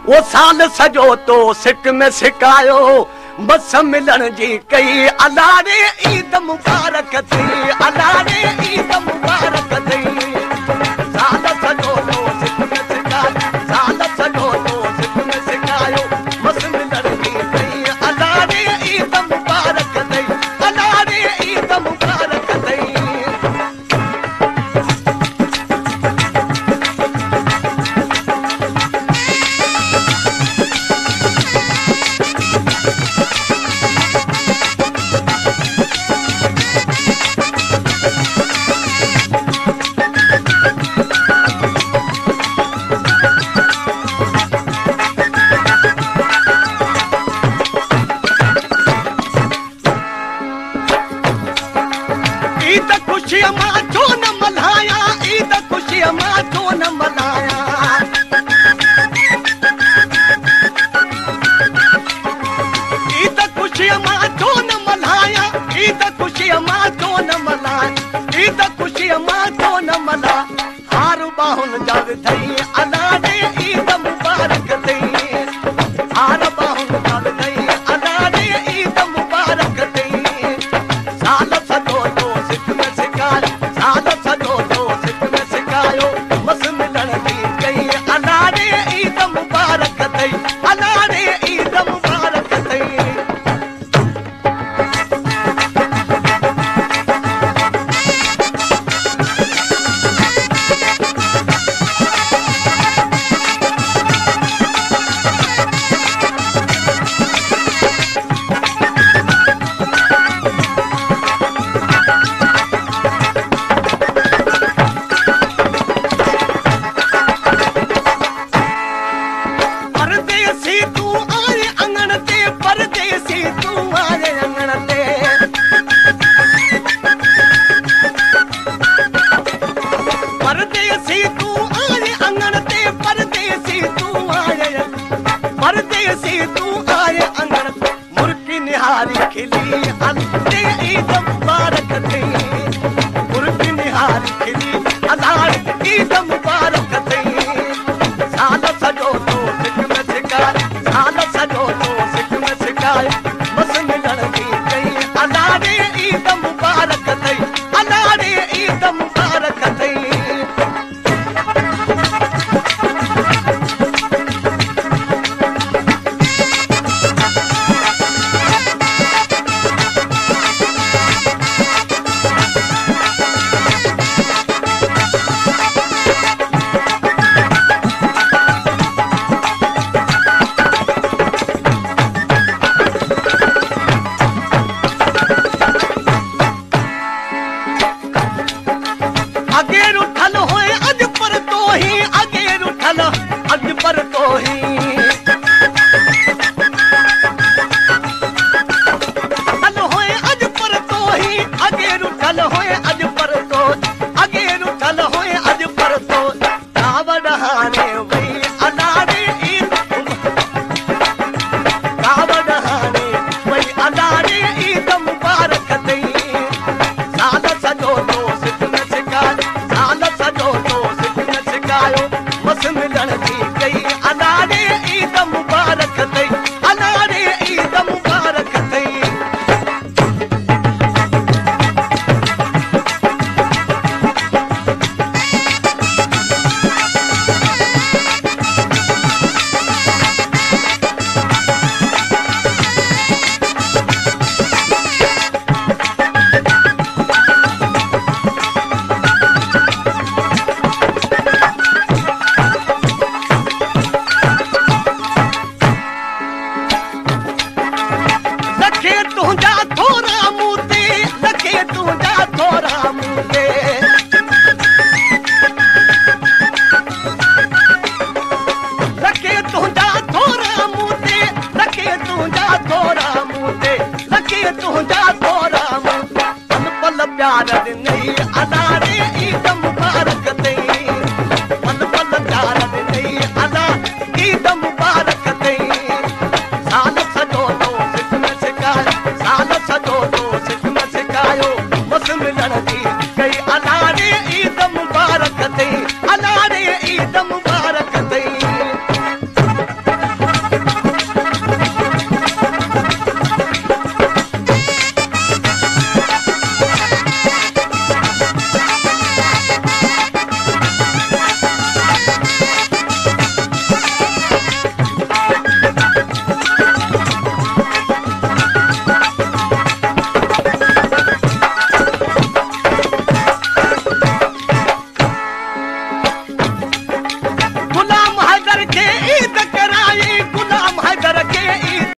वो साल सजो तो सिक में सिकायो बस मिलन जी कई अलारे ईद मुबारक थी अलारे ईद मुबारक थी साल सजो तो सिक में सिकायो साल सजो तो सिक में सिकायो बस मिलन जी कई अलारे ईद मुबारक थी अलारे ईद मुबारक थी ईद खुशी मां छो न मल्हाया ईद खुशी मां छो न मल्हाया ईद खुशी मां छो न मल्हाया ईद खुशी मां छो न मल्हाया ईद खुशी मां छो न मल्हा हार बाहुन जग थई अलारे ईद मुबारक थई हार बाहुन जग थई अलारे ईद मुबारक थई साल सजो तो सिक में सिकायो साल सजो तो सिक में सिकायो बस मिलन जी कई अलारे ईद मुबारक थई अलारे ईद मुबारक थई परदेसी तू आए अंगण ते परदेसी तू आए अंगण ते परदेसी तू आए अंगण ते परदेसी तू आए अंगण मुर्गी निहारी खिली अलारे ईद मुबारक थी मुर्गी निहारी खिली अलारे ईद मुबारक थी साल सजो तो सिक में सिकायो साल सजो तो सिक में सिकायो बस मिलन जी कई अलारे ईद मुबारक थई अलारे ईद मुबारक थई अगे रुठल होए अज पर तो ही अगे रुठल अज पर तो ही